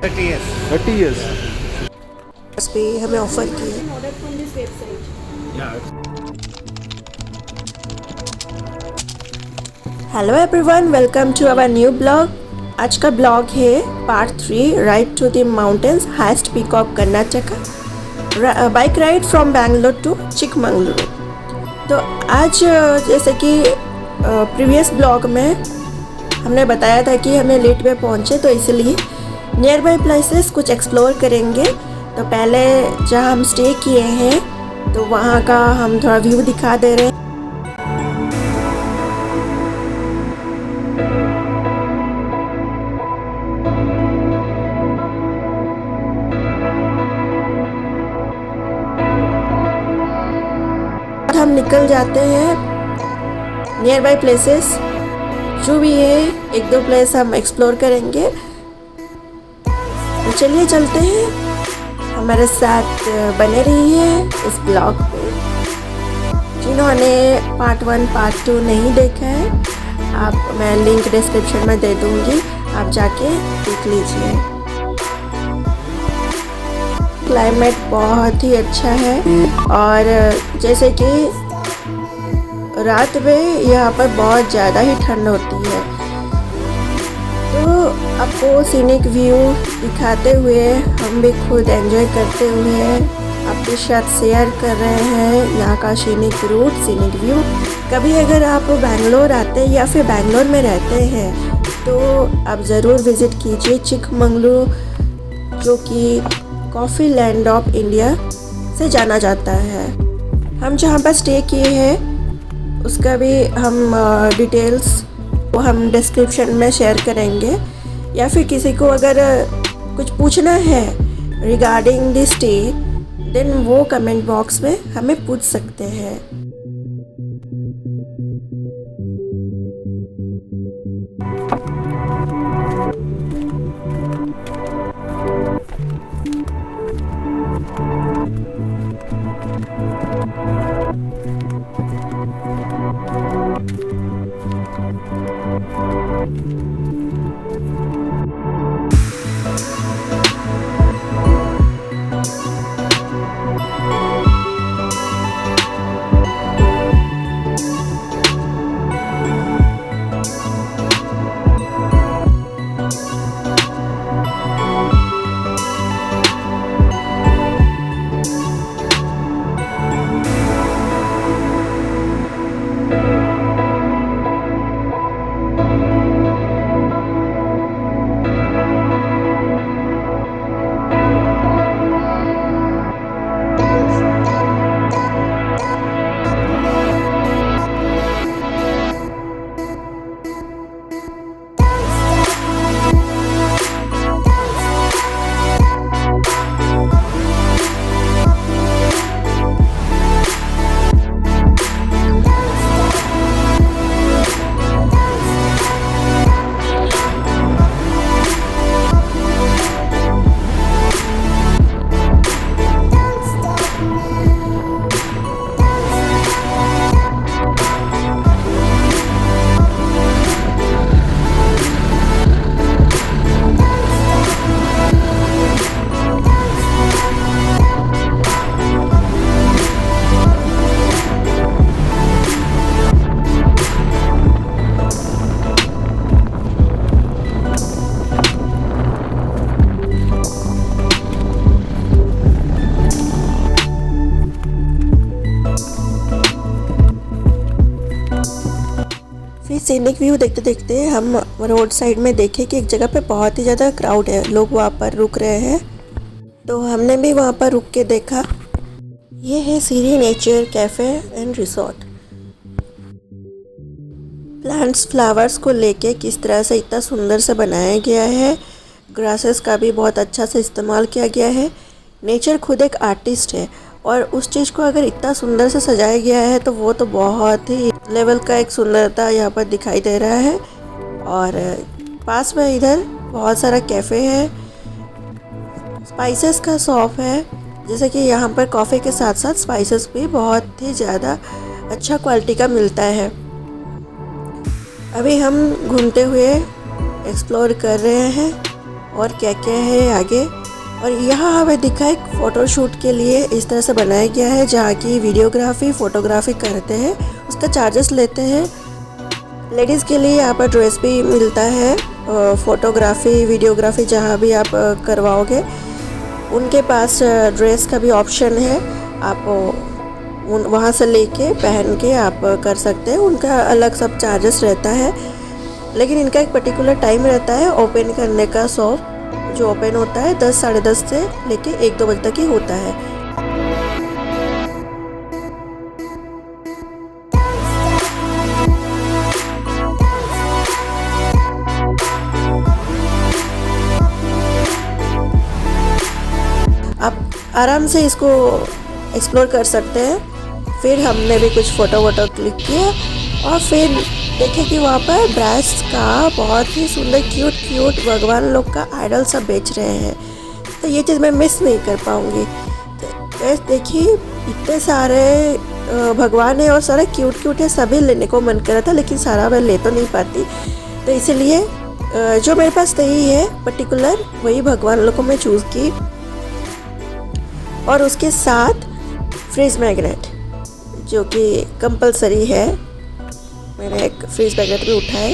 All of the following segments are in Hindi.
30 years. 30 years. इस पे हमें ऑफर किए। Order from this website. Yeah. Hello everyone, welcome to our new blog. आज का ब्लॉग है part 3 ride to the mountains highest peak of Karnataka, bike ride from Bangalore to Chikmagaluru. तो आज जैसे कि प्रीवियस ब्लॉग में हमने बताया था कि हमें लेट में पहुँचे, तो इसलिए नियर बाई प्लेसेस कुछ एक्सप्लोर करेंगे। तो पहले जहाँ हम स्टे किए हैं तो वहाँ का हम थोड़ा व्यू दिखा दे रहे हैं। हम निकल जाते हैं नियर बाई प्लेसेस जो भी है, एक दो प्लेस हम एक्सप्लोर करेंगे। तो चलिए चलते हैं, हमारे साथ बने रहिए इस ब्लॉग पे। जिन्होंने पार्ट 1 पार्ट 2 नहीं देखा है, मैं लिंक डिस्क्रिप्शन में दे दूँगी, आप जाके देख लीजिए। क्लाइमेट बहुत ही अच्छा है और जैसे कि रात में यहाँ पर बहुत ज़्यादा ही ठंड होती है। तो आपको सीनिक व्यू दिखाते हुए हम भी खुद एंजॉय करते हुए आपके साथ शेयर कर रहे हैं यहाँ का सीनिक रूट, सीनिक व्यू। कभी अगर आप बैंगलोर आते हैं या फिर बैंगलोर में रहते हैं तो आप ज़रूर विज़िट कीजिए चिकमंगलुरु, जो कि कॉफ़ी लैंड ऑफ इंडिया से जाना जाता है। हम जहाँ पर स्टे किए हैं उसका भी हम डिटेल्स वो हम डिस्क्रिप्शन में शेयर करेंगे, या फिर किसी को अगर कुछ पूछना है रिगार्डिंग द स्टे देन वो कमेंट बॉक्स में हमें पूछ सकते हैं। फिर सीनिक व्यू देखते देखते हम रोड साइड में देखे कि एक जगह पे बहुत ही ज़्यादा क्राउड है, लोग वहाँ पर रुक रहे हैं। तो हमने भी वहाँ पर रुक के देखा। ये है Siri nature cafe and resort. Plants flowers को लेके किस तरह से इतना सुंदर से बनाया गया है, ग्रासेस का भी बहुत अच्छा से इस्तेमाल किया गया है। नेचर खुद एक आर्टिस्ट है और उस चीज़ को अगर इतना सुंदर से सजाया गया है तो वो तो बहुत ही लेवल का एक सुंदरता यहाँ पर दिखाई दे रहा है। और पास में इधर बहुत सारा कैफ़े है, स्पाइसेस का शॉप है, जैसे कि यहाँ पर कॉफ़ी के साथ साथ स्पाइसेस भी बहुत ही ज़्यादा अच्छा क्वालिटी का मिलता है। अभी हम घूमते हुए एक्सप्लोर कर रहे हैं और क्या क्या है आगे। और यहाँ हमें दिखा एक फ़ोटोशूट के लिए इस तरह से बनाया गया है, जहाँ की वीडियोग्राफी फ़ोटोग्राफी करते हैं उसका चार्जेस लेते हैं। लेडीज़ के लिए यहाँ पर ड्रेस भी मिलता है, फ़ोटोग्राफी वीडियोग्राफी जहाँ भी आप करवाओगे उनके पास ड्रेस का भी ऑप्शन है। आप वहाँ से लेके पहन के आप कर सकते हैं, उनका अलग सब चार्जेस रहता है। लेकिन इनका एक पर्टिकुलर टाइम रहता है ओपन करने का। शॉप जो ओपन होता है 10 साढ़े 10 से लेके 1-2 बजे तक ही होता है। आप आराम से इसको एक्सप्लोर कर सकते हैं। फिर हमने भी कुछ फ़ोटो वोटो क्लिक किया और फिर देखे कि वहाँ पर ब्रास का बहुत ही सुंदर क्यूट भगवान लोग का आइडल सब बेच रहे हैं। तो ये चीज़ मैं मिस नहीं कर पाऊँगी। तो देखिए इतने सारे भगवान है और सारे क्यूट है, सभी लेने को मन कर रहा था लेकिन सारा मैं ले तो नहीं पाती। तो इसीलिए जो मेरे पास सही है पर्टिकुलर वही भगवान लोग को मैं चूज़ की। और उसके साथ फ्रिज मैग्नेट जो कि कंपलसरी है, मैंने एक फ्रिज मैग्नेट भी उठाए।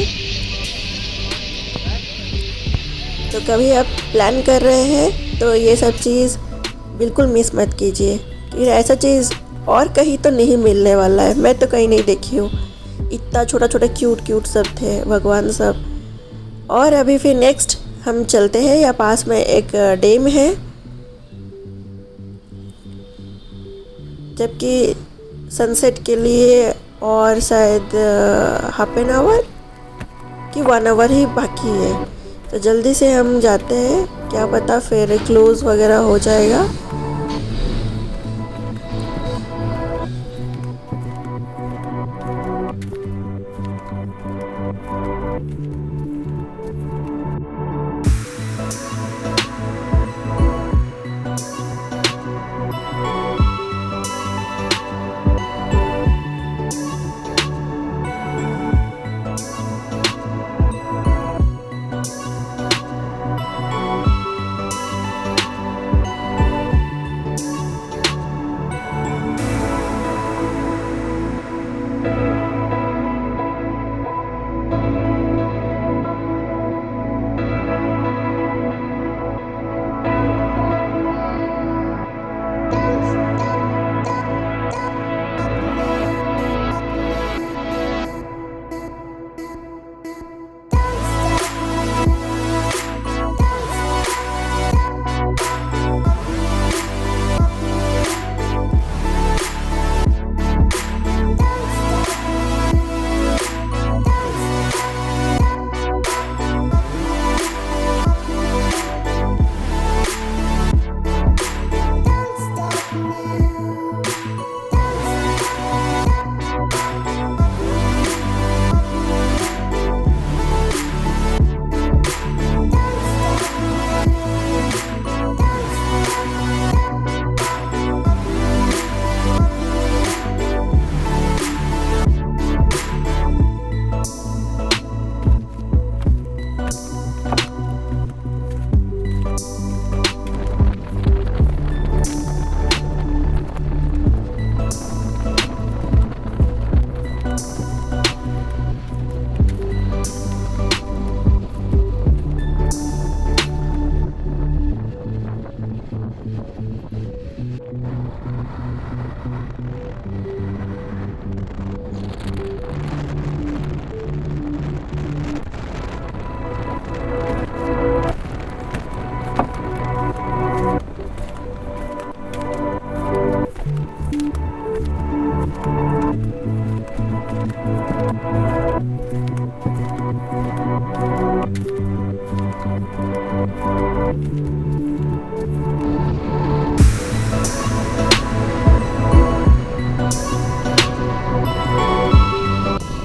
तो कभी आप प्लान कर रहे हैं तो ये सब चीज़ बिल्कुल मिस मत कीजिए, कि ऐसा चीज़ और कहीं तो नहीं मिलने वाला है। मैं तो कहीं नहीं देखी हूँ, इतना छोटा क्यूट सब थे भगवान सब। और अभी फिर नेक्स्ट हम चलते हैं, या पास में एक डैम है, जबकि सनसेट के लिए और शायद हाफ एन आवर कि 1 आवर ही बाकी है। तो जल्दी से हम जाते हैं, क्या पता फिर क्लोज वगैरह हो जाएगा।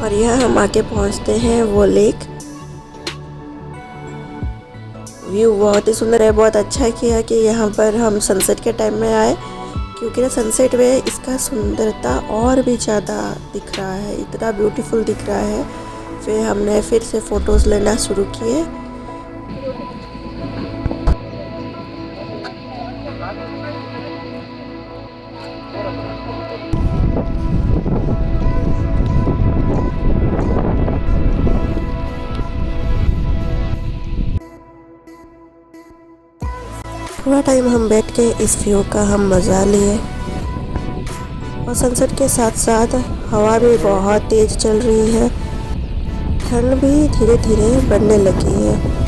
और यहाँ हम आके पहुँचते हैं वो लेक। व्यू बहुत ही सुंदर है, बहुत अच्छा किया कि यहाँ पर हम सनसेट के टाइम में आए, क्योंकि ना सनसेट में इसका सुंदरता और भी ज़्यादा दिख रहा है, इतना ब्यूटीफुल दिख रहा है। फिर हमने फिर से फ़ोटोज़ लेना शुरू किए। थोड़ा टाइम हम बैठ के इस व्यू का हम मज़ा लिए और सनसेट के साथ साथ हवा भी बहुत तेज़ चल रही है, ठंड भी धीरे धीरे बढ़ने लगी है।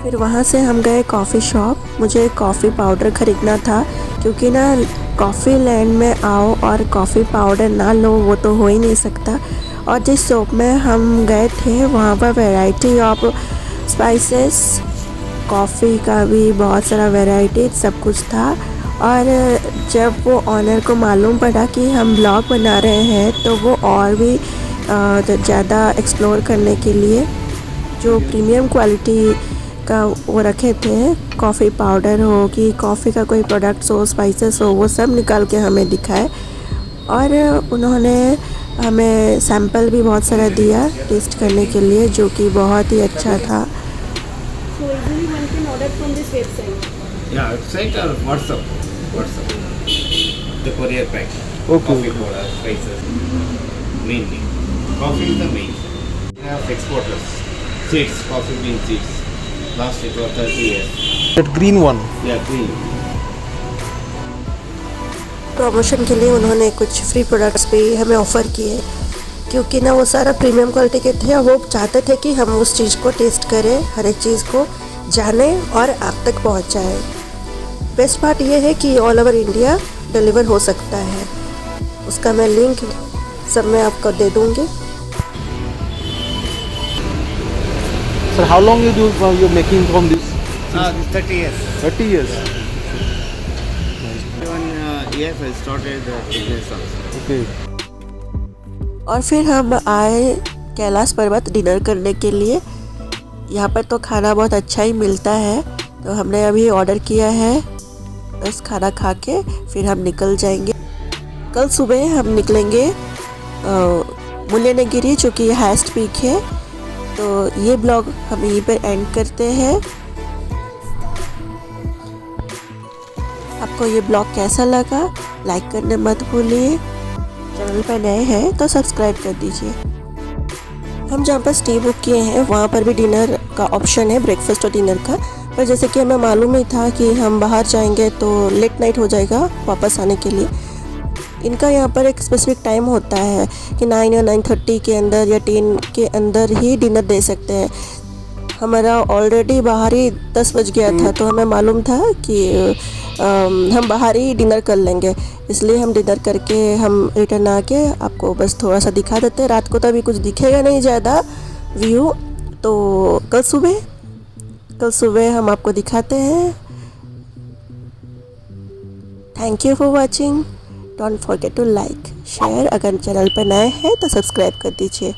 फिर वहाँ से हम गए कॉफ़ी शॉप। मुझे कॉफ़ी पाउडर ख़रीदना था क्योंकि ना कॉफ़ी लैंड में आओ और कॉफ़ी पाउडर ना लो वो तो हो ही नहीं सकता। और जिस शॉप में हम गए थे वहाँ पर वैरायटी ऑफ स्पाइसेस, कॉफ़ी का भी बहुत सारा वैरायटी सब कुछ था। और जब वो ऑनर को मालूम पड़ा कि हम ब्लॉग बना रहे हैं तो वो और भी ज़्यादा एक्सप्लोर करने के लिए जो प्रीमियम क्वालिटी का वो रखे थे, कॉफ़ी पाउडर हो कि कॉफ़ी का कोई प्रोडक्ट्स हो, स्पाइसेस हो, वो सब निकाल के हमें दिखाए। और उन्होंने हमें सैंपल भी बहुत सारा दिया टेस्ट करने के लिए, जो कि बहुत ही अच्छा था। So easily one can order from this website. Yeah, website or WhatsApp. The courier pack. Okay. Coffee powder, spices. Mainly. Coffee is the main. We have exporters. Seeds, coffee bean seeds. Last it was 30 years. That green one. Yeah, green. Promotion के लिए उन्होंने कुछ फ्री प्रोडक्ट्स भी हमें ऑफ़र किए क्योंकि ना वो सारा प्रीमियम क्वालिटी के थे और वो चाहते थे कि हम उस चीज़ को टेस्ट करें, हर एक चीज़ को जानें और आप तक पहुंचाएं। बेस्ट पार्ट ये है कि ऑल ओवर इंडिया डिलीवर हो सकता है। उसका मैं लिंक सब मैं आपको दे दूँगी। Sir, how long you're making from this? This 30 years. 30 years. 21 years I started the business also. Okay. और फिर हम आए कैलाश पर्वत डिनर करने के लिए। यहाँ पर तो खाना बहुत अच्छा ही मिलता है, तो हमने अभी ऑर्डर किया है। बस खाना खा के फिर हम निकल जाएंगे। कल सुबह हम निकलेंगे मुल्यनगिरी, जो कि हाईएस्ट पीक है। तो ये ब्लॉग हम यहीं पर एंड करते हैं। आपको ये ब्लॉग कैसा लगा लाइक करने मत भूलिए। चैनल पर नए हैं तो सब्सक्राइब कर दीजिए। हम जहाँ पर स्टे बुक किए हैं वहाँ पर भी डिनर का ऑप्शन है, ब्रेकफास्ट और डिनर का। पर जैसे कि हमें मालूम नहीं था कि हम बाहर जाएंगे तो लेट नाइट हो जाएगा वापस आने के लिए। इनका यहाँ पर एक स्पेसिफिक टाइम होता है कि 9 या 9:30 के अंदर या 10 के अंदर ही डिनर दे सकते हैं। हमारा ऑलरेडी बाहर ही 10 बज गया था, तो हमें मालूम था कि हम बाहर ही डिनर कर लेंगे, इसलिए हम डिनर करके हम रिटर्न आके आपको बस थोड़ा सा दिखा देते हैं। रात को तो अभी कुछ दिखेगा नहीं ज़्यादा व्यू, तो कल सुबह हम आपको दिखाते हैं। Thank you for watching. Don't forget to like share. अगर चैनल पर नए हैं तो सब्सक्राइब कर दीजिए।